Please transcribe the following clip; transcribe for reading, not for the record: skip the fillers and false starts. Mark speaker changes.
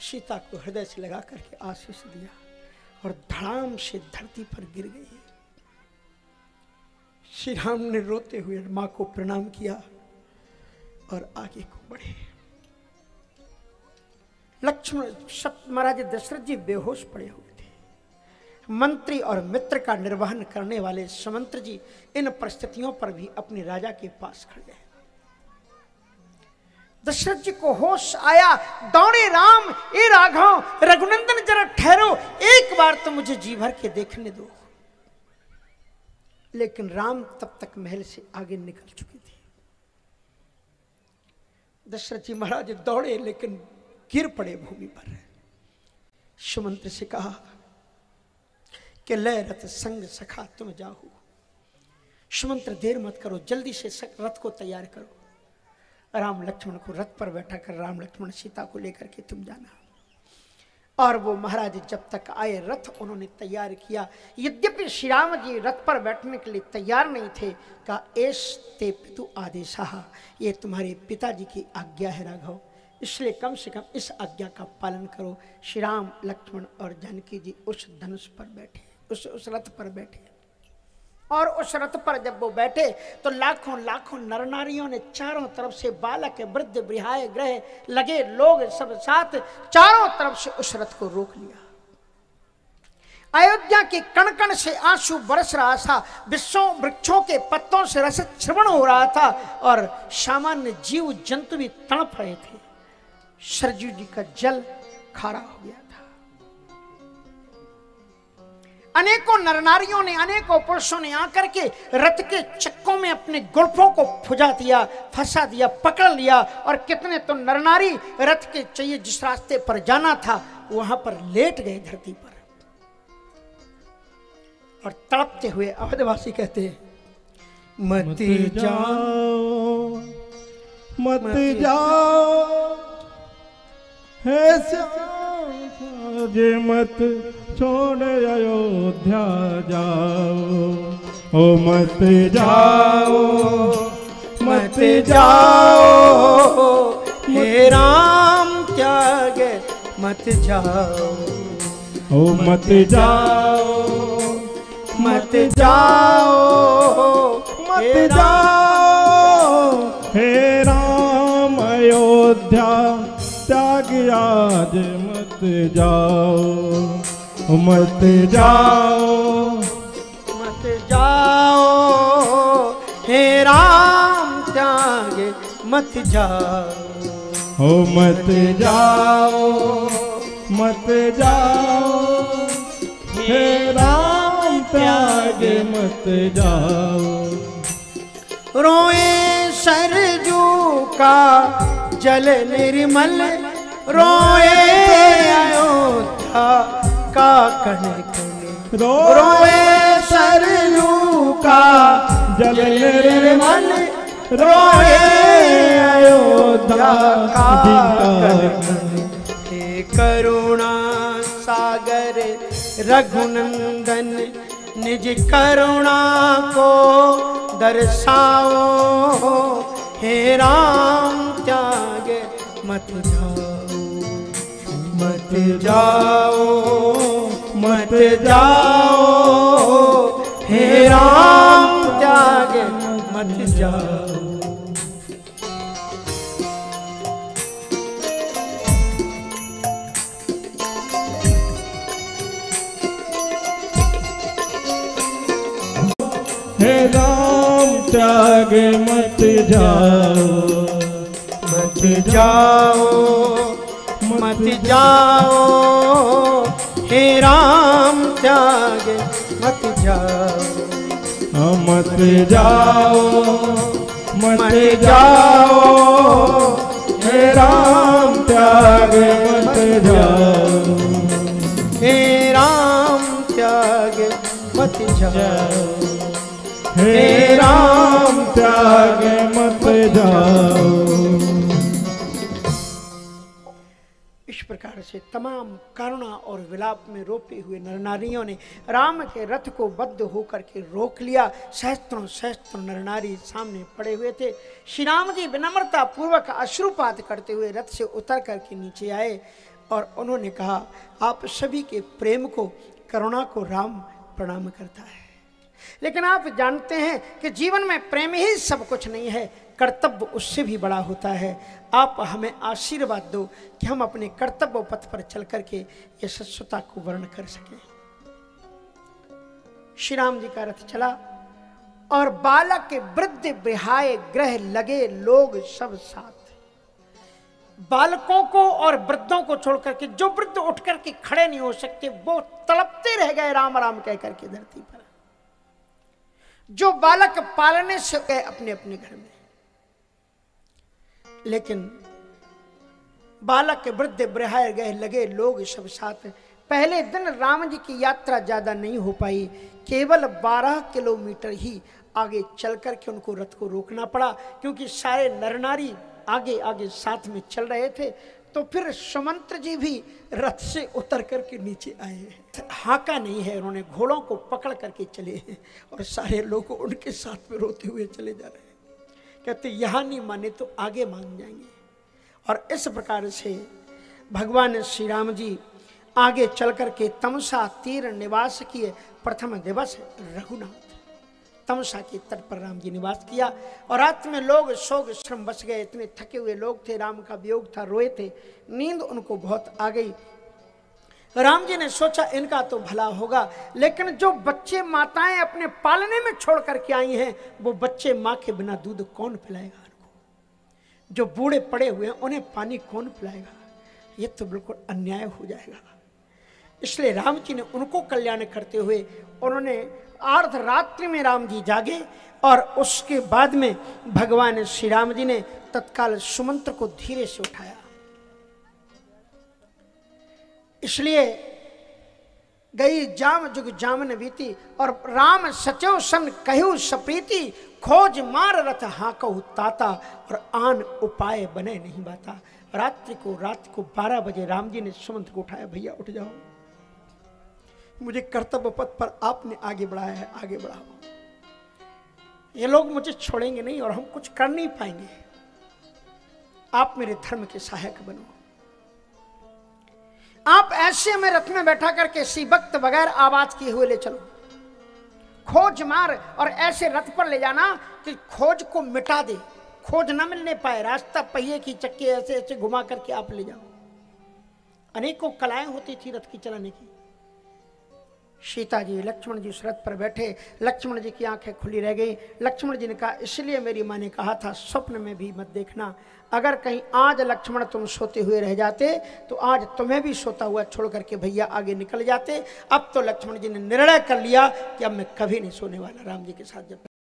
Speaker 1: सीता को हृदय से लगा करके आशीष दिया और धड़ाम से धरती पर गिर गई। श्री राम ने रोते हुए मां को प्रणाम किया और आगे को बढ़े। लक्ष्मण महाराज दशरथ जी बेहोश पड़े हुए थे। मंत्री और मित्र का निर्वहन करने वाले सुमंत्र जी इन परिस्थितियों पर भी अपने राजा के पास खड़े हैं। दशरथ जी को होश आया, दौड़े राम, ए राघव, रघुनंदन जरा ठहरो, एक बार तो मुझे जी भर के देखने दो। लेकिन राम तब तक महल से आगे निकल चुके थे। दशरथ जी महाराज दौड़े लेकिन गिर पड़े भूमि पर। सुमंत्र से कहा कि लय रथ संग सखा तुम जाओ। सुमंत्र देर मत करो, जल्दी से रथ को तैयार करो। राम लक्ष्मण को रथ पर बैठा कर राम लक्ष्मण सीता को लेकर के तुम जाना। और वो महाराज जब तक आए रथ उन्होंने तैयार किया। यद्यपि श्री राम जी रथ पर बैठने के लिए तैयार नहीं थे। कहा एस ते पितु आदेशा, ये तुम्हारे पिताजी की आज्ञा है राघव, इसलिए कम से कम इस आज्ञा का पालन करो। श्री राम लक्ष्मण और जानकी जी उस धनुष पर बैठे, उस रथ पर बैठे। और उस रथ पर जब वो बैठे तो लाखों लाखों नर नारियों ने चारों तरफ से, बालक वृद्ध ब्रिहाय ग्रह लगे लोग सब साथ चारों तरफ से उस रथ को रोक लिया। अयोध्या के कण कण से आंसू बरस रहा था, विश्वों वृक्षों के पत्तों से रस श्रवण हो रहा था और सामान्य जीव जंतु भी तड़प रहे थे। सरजू जी का जल खारा हो गया था। अनेकों नरनारियों ने, अनेकों पुरुषों ने आकर के रथ के चक्कों में अपने गुल्फों को फुजा दिया, फंसा दिया, पकड़ लिया। और कितने तो नरनारी रथ के चाहिए जिस रास्ते पर जाना था वहां पर लेट गए धरती पर। और तड़पते हुए अवधवासी कहते हैं मत जाओ,
Speaker 2: मत जाओ हे श्याम, जे मत छोड़ अयोध्या जाओ। ओ मत जाओ, मत जाओ
Speaker 1: हे राम त्याग मत जाओ।
Speaker 2: ओ मत जाओ,
Speaker 1: मत जाओ,
Speaker 2: मत जाओ हे राम अयोध्या त्याग आज मत जाओ। मत जाओ,
Speaker 1: मत जाओ हे राम त्याग मत जाओ।
Speaker 2: ओ मत जाओ, मत जाओ हे राम त्याग मत जाओ।
Speaker 1: रोए सरजू का जल निर्मल, रोए अयोध्या का कण कण। रोए सरजू का
Speaker 2: जल निर्मल,
Speaker 1: रोए अयोध्या का कण कण। हे करुणा सागर रघुनंदन, निज करुणा को दर्शाओ। हे राम त्याग मत जाओ, मत जाओ, मत जाओ हे राम त्याग मत जाओ।
Speaker 2: हे राम त्याग मत जाओ,
Speaker 1: मत जाओ, मत जाओ हे राम त्याग मत जाओ।
Speaker 2: मत जाओ, मत जाओ हे राम त्याग मत जाओ।
Speaker 1: हे राम त्याग मत जाओ।
Speaker 2: हे राम त्याग मत जाओ।
Speaker 1: इस प्रकार से तमाम करुणा और विलाप में रोपे हुए नरनारियों ने राम के रथ को बद्ध होकर के रोक लिया। सहस्त्रों सहस्त्रों नरनारी सामने पड़े हुए थे। श्री राम जी विनम्रता पूर्वक अश्रुपात करते हुए रथ से उतर करके नीचे आए और उन्होंने कहा, आप सभी के प्रेम को, करुणा को राम प्रणाम करता है, लेकिन आप जानते हैं कि जीवन में प्रेम ही सब कुछ नहीं है, कर्तव्य उससे भी बड़ा होता है। आप हमें आशीर्वाद दो कि हम अपने कर्तव्य पथ पर चल करके यशस्वता को वर्ण कर सकें। श्री राम जी का रथ चला और बालक के वृद्ध बिहाय ग्रह लगे लोग सब साथ। बालकों को और वृद्धों को छोड़ करके, जो वृद्ध उठ करके खड़े नहीं हो सकते, वो तड़पते रह गए राम राम कह करके धरती पर। जो बालक पालने से गए अपने अपने घर में, लेकिन बालक के वृद्ध बिहाय गए लगे लोग सब साथ। पहले दिन राम जी की यात्रा ज्यादा नहीं हो पाई, केवल 12 किलोमीटर ही आगे चल करके उनको रथ को रोकना पड़ा, क्योंकि सारे नर नारी आगे आगे साथ में चल रहे थे। तो फिर सुमंत्र जी भी रथ से उतर करके नीचे आए हैं। हाका नहीं है, उन्होंने घोड़ों को पकड़ करके चले हैं और सारे लोग उनके साथ में रोते हुए चले जा रहे हैं। कहते यहाँ नहीं माने तो आगे मान जाएंगे। और इस प्रकार से भगवान श्री राम जी आगे चल करके तमसा तीर निवास किए। प्रथम दिवस रघुनाथ, तमसा के तट पर राम जी निवास किया। और रात में लोग शोक श्रम बच गए, इतने थके हुए लोग थे, राम का वियोग था, रोए थे, नींद उनको बहुत आ गई। राम जी ने सोचा इनका तो भला होगा, लेकिन जो बच्चे माताएं अपने पालने में छोड़ करके आई हैं, वो बच्चे माँ के बिना दूध कौन पिलाएगा उनको? जो बूढ़े पड़े हुए हैं उन्हें पानी कौन पिलाएगा? ये तो बिल्कुल अन्याय हो जाएगा। इसलिए राम जी ने उनको कल्याण करते हुए उन्होंने अर्धरात्रि में राम जी जागे और उसके बाद में भगवान श्री राम जी ने तत्काल सुमंत्र को धीरे से उठाया। इसलिए गई जाम जुग जामन बीती और राम सचो सन कहु सप्रीति, खोज मार रथ हाकहु ताता और आन उपाय बने नहीं बाता। रात को 12 बजे राम जी ने सुमंत्र को उठाया, भैया उठ जाओ, मुझे कर्तव्य पथ पर आपने आगे बढ़ाया है, आगे बढ़ाओ। ये लोग मुझे छोड़ेंगे नहीं और हम कुछ कर नहीं पाएंगे, आप मेरे धर्म के सहायक बनो। आप ऐसे में रथ में बैठा करके सी वक्त बगैर आवाज किए हुए ले चलो, खोज मार, और ऐसे रथ पर ले जाना कि खोज को मिटा दे, खोज ना मिलने पाए, रास्ता पहिए की चक्के ऐसे ऐसे घुमा करके आप ले जाओ। अनेकों कलाएं होती थी रथ की चलाने की। सीता जी लक्ष्मण जी उस रथ पर बैठे, लक्ष्मण जी की आंखें खुली रह गई। लक्ष्मण जी ने कहा, इसलिए मेरी माँ ने कहा था स्वप्न में भी मत देखना, अगर कहीं आज लक्ष्मण तुम सोते हुए रह जाते तो आज तुम्हें भी सोता हुआ छोड़ करके भैया आगे निकल जाते। अब तो लक्ष्मण जी ने निर्णय कर लिया कि अब मैं कभी नहीं सोने वाला राम जी के साथ जब